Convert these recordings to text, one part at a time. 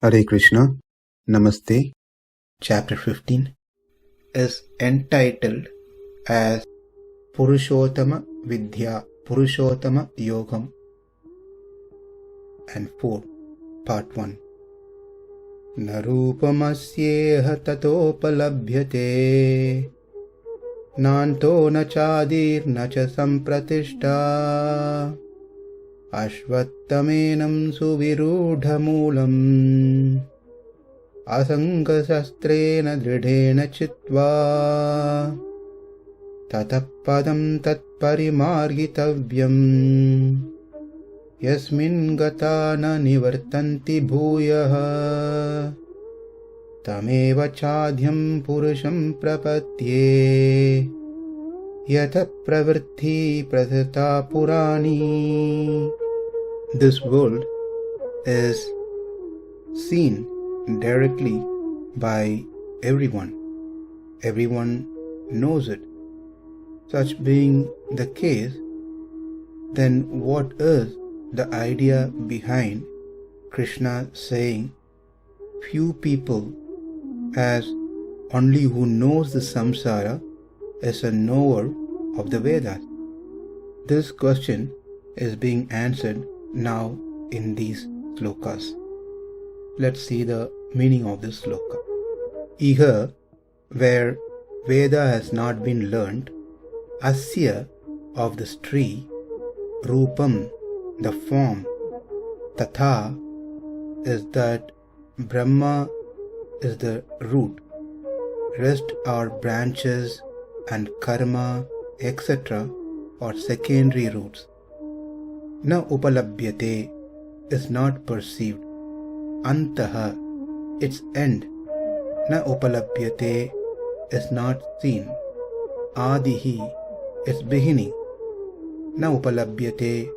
Hare Krishna, Namaste. Chapter 15 is entitled as Puruṣottama Vidya, Puruṣottama Yogam, and 4, Part 1. Na rūpam asyeha tathopalabhyate, nānto na cādir na ca sampratiṣṭhā, aśvattham enaṁ su-virūḍha-mūlam, asaṅga-śastreṇa dṛḍhena chittvā, tataḥ padaṁ tat parimārgitavyaṁ, yasmin gatā na nivartanti bhūyaḥ, tameva cādyaṁ puruṣaṁ prapadye, yataḥ pravṛttiḥ prasṛtā purāṇī. This world is seen directly by everyone. Everyone knows it. Such being the case, then what is the idea behind Krishna saying few people as only who knows the samsara is a knower of the Vedas? This question is being answered now in these slokas. Let's see the meaning of this sloka. Iha, where Veda has not been learnt, asyeha, of this tree, rūpam, the form, tataḥ, is that Brahma is the root, rest are branches and karma, etc. are secondary roots. Na upalabhyate is not perceived. Antah, its end. Na upalabhyate is not seen. Adihi, its beginning. Na upalabhyate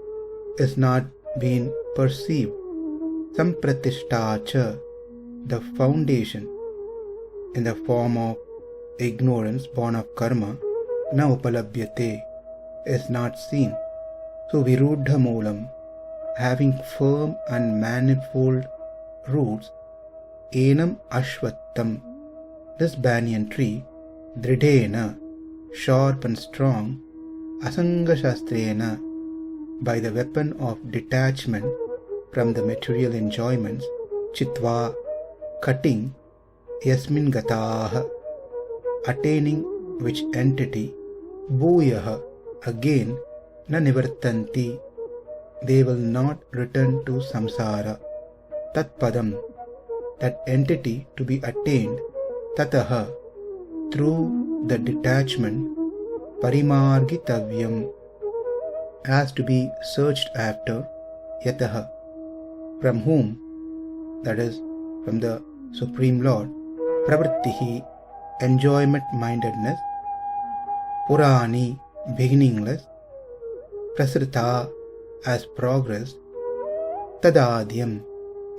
is not being perceived. Sampratiṣṭhā, the foundation, in the form of ignorance born of karma, na upalabhyate, is not seen. Su-virūḍha-mūlam, having firm and manifold roots, enaṁ aśvattham, this banyan tree, dṛḍhena, sharp and strong, asaṅga-śastreṇa, by the weapon of detachment from the material enjoyments, chittvā, cutting, yasmin gatā, attaining which entity, bhūyaḥ, again, na nivartanti, they will not return to samsara. Padaṁ, that entity to be attained, tataḥ, through the detachment, parimārgitavyaṁ, has to be searched after, yataḥ, from whom, that is, from the Supreme Lord, pravṛttiḥ, enjoyment-mindedness, purāṇī, beginningless, prasṛtā, as progress, tādyaṁ,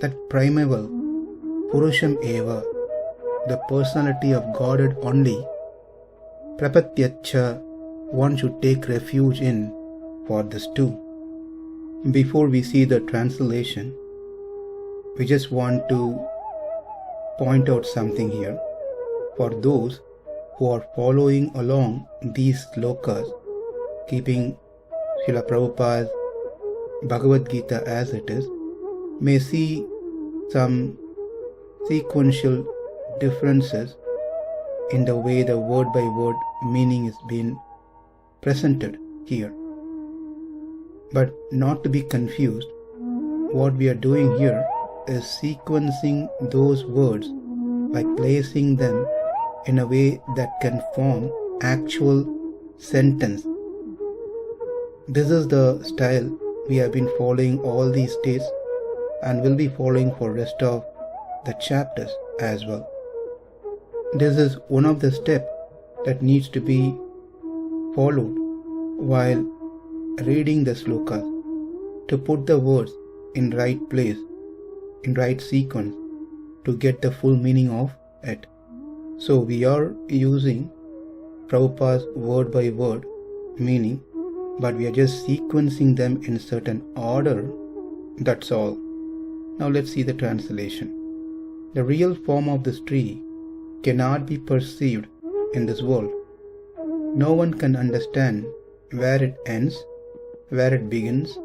that primeval, puruṣaṁ eva, the personality of Godhead only, prapadye, one should take refuge in for this too. Before we see the translation, we just want to point out something here. For those who are following along these slokas, keeping Srila Prabhupada's Bhagavad Gita as it is, may see some sequential differences in the way the word by word meaning is being presented here. But not to be confused, what we are doing here is sequencing those words by placing them in a way that can form actual sentence. This is the style we have been following all these days and will be following for rest of the chapters as well. This is one of the steps that needs to be followed while reading the slokas, to put the words in right place, in right sequence, to get the full meaning of it. So we are using Prabhupada's word by word meaning, but we are just sequencing them in certain order, that's all. Now let's see the translation. The real form of this tree cannot be perceived in this world. No one can understand where it ends, where it begins,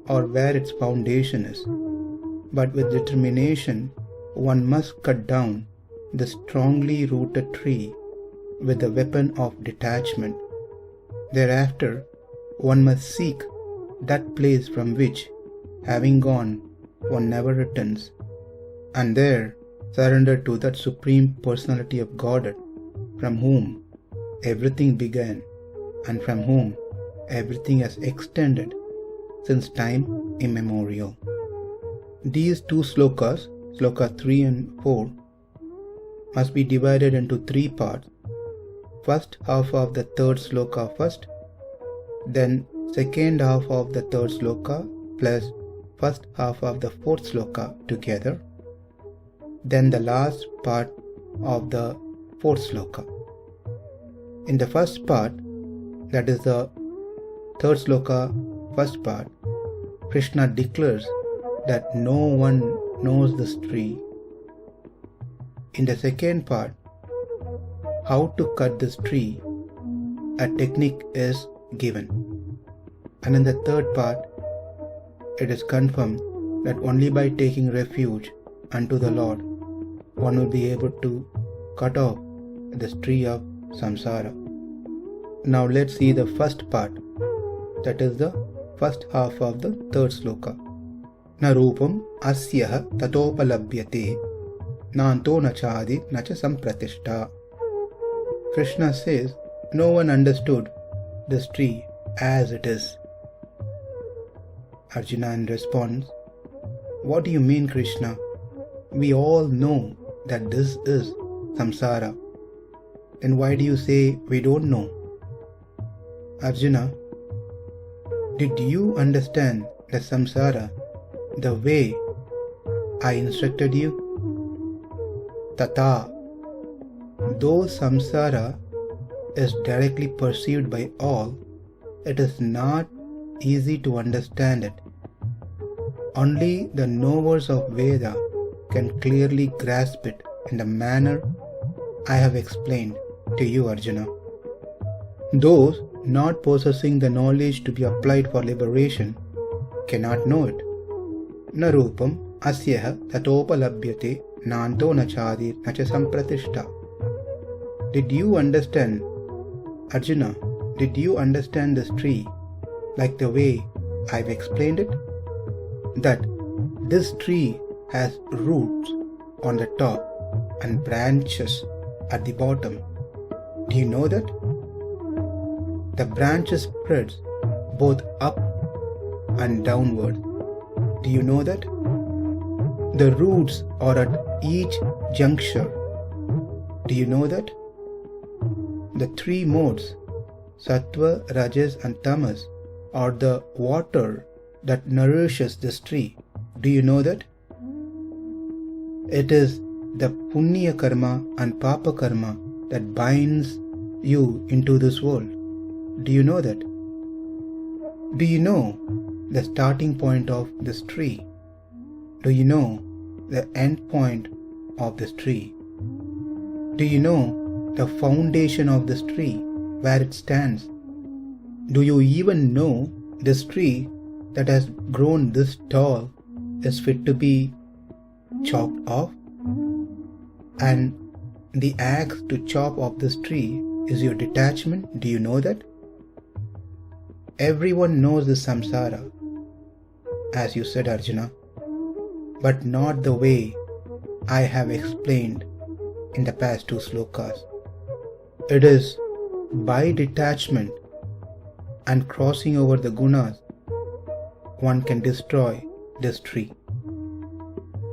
or where its foundation is. But with determination, one must cut down the strongly rooted tree with the weapon of detachment. Thereafter, one must seek that place from which, having gone, one never returns, and there surrender to that Supreme Personality of Godhead, from whom everything began and from whom everything has extended since time immemorial. These two slokas, sloka 3 and 4, must be divided into 3 parts. First half of the third sloka first, then second half of the third sloka plus first half of the fourth sloka together, then the last part of the fourth sloka. In the first part, that is the third sloka first part, Krishna declares that no one knows this tree. In the second part, how to cut this tree, a technique is given. And in the third part, it is confirmed that only by taking refuge unto the Lord, one will be able to cut off this tree of samsara. Now let's see the first part, that is the first half of the third sloka. Na rūpam asyeha tathopalabhyate, nānto na cādir na sampratiṣṭhā. Krishna says, no one understood this tree as it is. Arjuna in response, what do you mean, Krishna? We all know that this is samsara. Then why do you say we don't know? Arjuna, did you understand the samsara the way I instructed you? Tataḥ. Though samsara is directly perceived by all, it is not easy to understand it. Only the knowers of Veda can clearly grasp it in the manner I have explained to you, Arjuna. Those not possessing the knowledge to be applied for liberation cannot know it. Na rūpam asyeha tathopalabhyate, nānto na cādir na sampratiṣṭhā. Did you understand, Arjuna, did you understand this tree like the way I've explained it? That this tree has roots on the top and branches at the bottom. Do you know that? The branches spreads both up and downward. Do you know that? The roots are at each juncture. Do you know that? The 3 modes, sattva, rajas and tamas, are the water that nourishes this tree. Do you know that? It is the punya karma and papa karma that binds you into this world. Do you know that? Do you know the starting point of this tree? Do you know the end point of this tree? Do you know the foundation of this tree, where it stands? Do you even know this tree that has grown this tall is fit to be chopped off? And the axe to chop off this tree is your detachment. Do you know that? Everyone knows this samsara, as you said, Arjuna, but not the way I have explained in the past 2 slokas. It is by detachment and crossing over the gunas one can destroy this tree.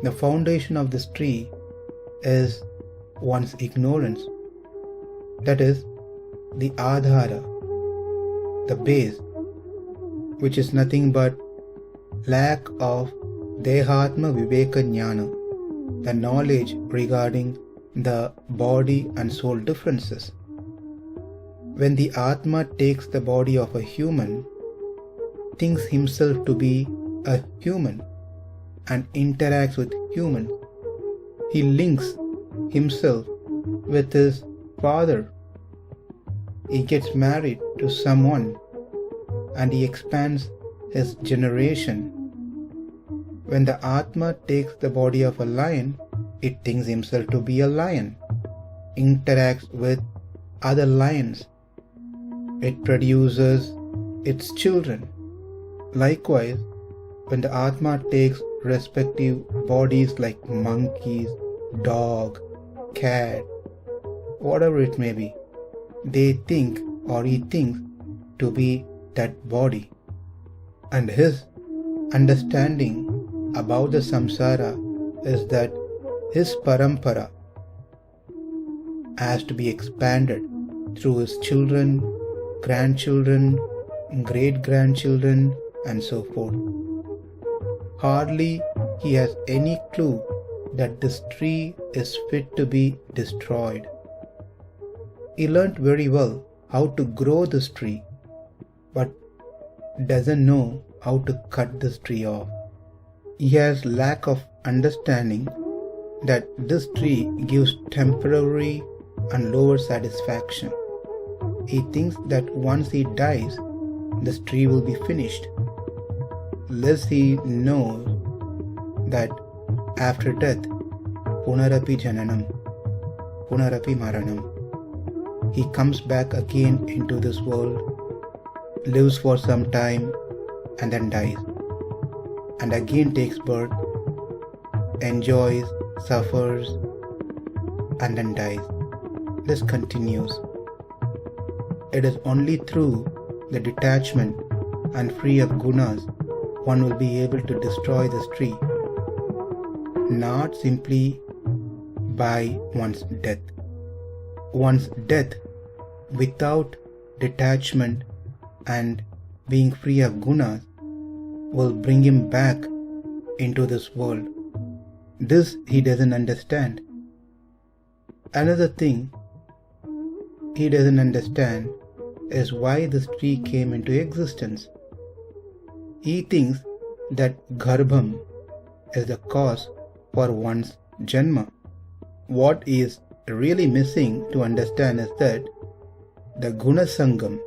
The foundation of this tree is one's ignorance. That is the ādhara, the base, which is nothing but lack of dēhatma viveka jnana, the knowledge regarding the body and soul differences. When the Atma takes the body of a human, thinks himself to be a human and interacts with humans, he links himself with his father. He gets married to someone and he expands his generation. When the Atma takes the body of a lion, it thinks himself to be a lion, interacts with other lions. It produces its children. Likewise, when the Atma takes respective bodies like monkeys, dog, cat, whatever it may be, they think or he thinks to be that body. And his understanding about the samsara is that his parampara has to be expanded through his children, grandchildren, great-grandchildren, and so forth. Hardly he has any clue that this tree is fit to be destroyed. He learnt very well how to grow this tree, but doesn't know how to cut this tree off. He has lack of understanding that this tree gives temporary and lower satisfaction. He thinks that once he dies, this tree will be finished. Less he knows that after death, punarapi jananam, punarapi maranam. He comes back again into this world, lives for some time, and then dies. And again takes birth, enjoys, suffers, and then dies. This continues. It is only through the detachment and free of gunas one will be able to destroy this tree, not simply by one's death. One's death without detachment and being free of gunas will bring him back into this world. This he doesn't understand. Another thing he doesn't understand is why this tree came into existence. He thinks that garbham is the cause for one's janma. What is really missing to understand is that the guna sangam,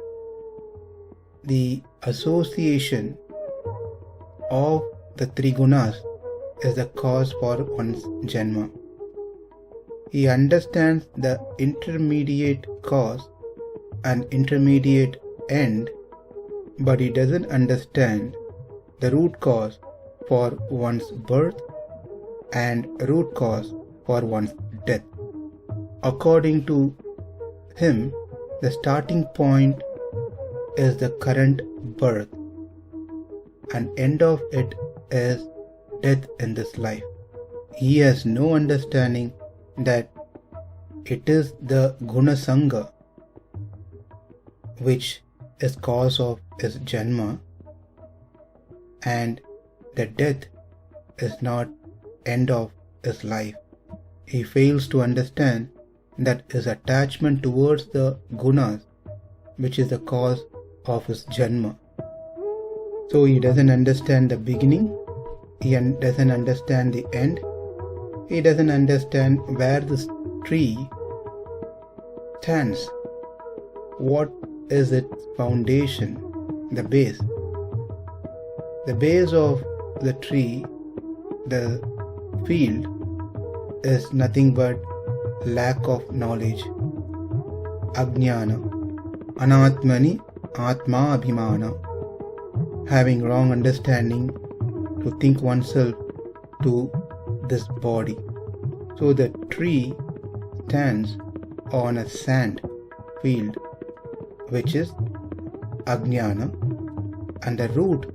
the association of the three gunas, is the cause for one's janma. He understands the intermediate cause and intermediate end, but he doesn't understand the root cause for one's birth and root cause for one's death. According to him, the starting point is the current birth, and end of it is death in this life. He has no understanding that it is the guna sanga which is cause of his janma, and the death is not end of his life. He fails to understand that his attachment towards the gunas, which is the cause of his janma. So he doesn't understand the beginning, he doesn't understand the end, he doesn't understand where this tree stands, what is its foundation, the base. The base of the tree, the field, is nothing but lack of knowledge, ajnana, anatmani atma abhimana, having wrong understanding to think oneself to this body. So the tree stands on a sand field, which is ajnana, and the root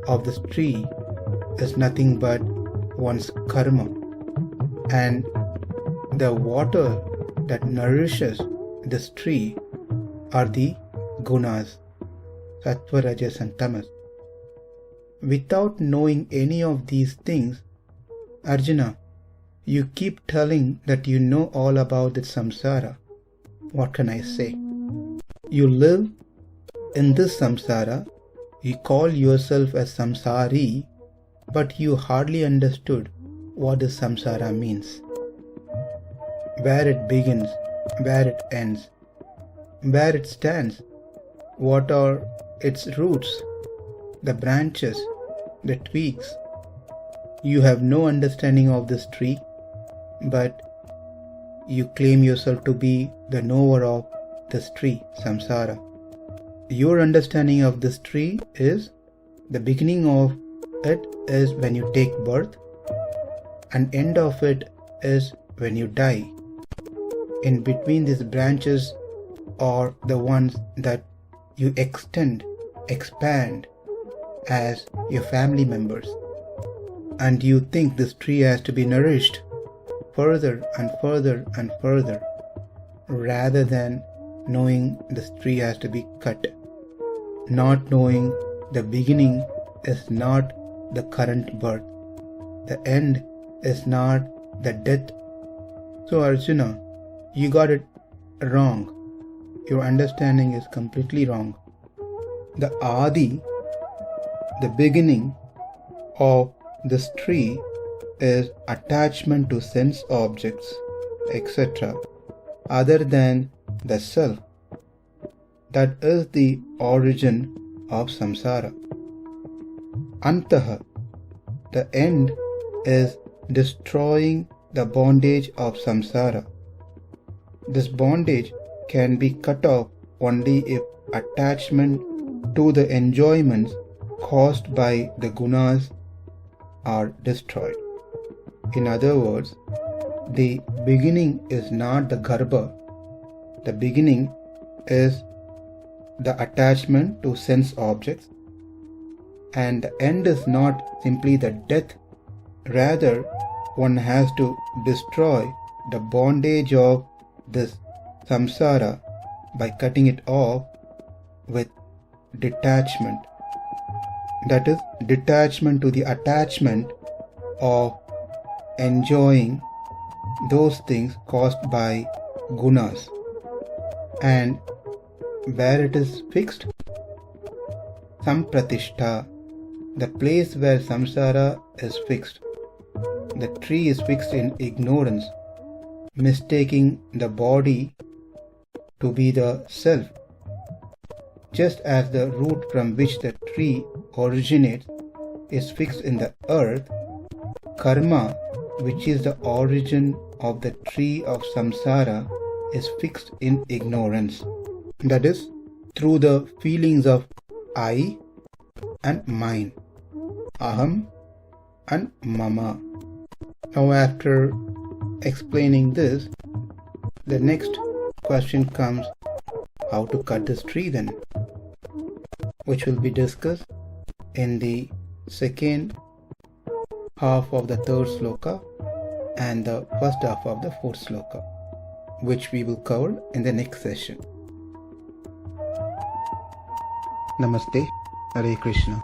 of this tree is nothing but one's karma, and the water that nourishes this tree are the gunas, sattva, rajas and tamas. Without knowing any of these things, Arjuna, you keep telling that you know all about the samsara. What can I say? You live in this samsara, you call yourself as samsari, but you hardly understood what this samsara means. where it begins, where it ends, where it stands, what are its roots, the branches, the twigs. You have no understanding of this tree, but you claim yourself to be the knower of this tree, samsara. Your understanding of this tree is the beginning of it is when you take birth, and end of it is when you die. In between these branches are the ones that you expand as your family members. And you think this tree has to be nourished further and further and further, rather than knowing this tree has to be cut. Not knowing the beginning is not the current birth. The end is not the death. So Arjuna, you got it wrong. Your understanding is completely wrong. The Adi, the beginning of this tree, is attachment to sense objects, etc., other than the self. That is the origin of samsara. Antaha, the end, is destroying the bondage of samsara. This bondage can be cut off only if attachment to the enjoyments caused by the gunas are destroyed. In other words, the beginning is not the garbha. The beginning is the attachment to sense objects, and the end is not simply the death. Rather, one has to destroy the bondage of this samsara by cutting it off with detachment. That is, detachment to the attachment of enjoying those things caused by gunas. And where it is fixed? Sampratiṣṭhā, the place where samsara is fixed. The tree is fixed in ignorance, mistaking the body to be the self. Just as the root from which the tree originates is fixed in the earth, karma, which is the origin of the tree of samsara, is fixed in ignorance. That is, through the feelings of I and mine, aham and mama. Now, after explaining this, the next question comes, how to cut this tree then, which will be discussed in the second half of the third sloka and the first half of the fourth sloka, which we will cover in the next session. Namaste. Hare Krishna.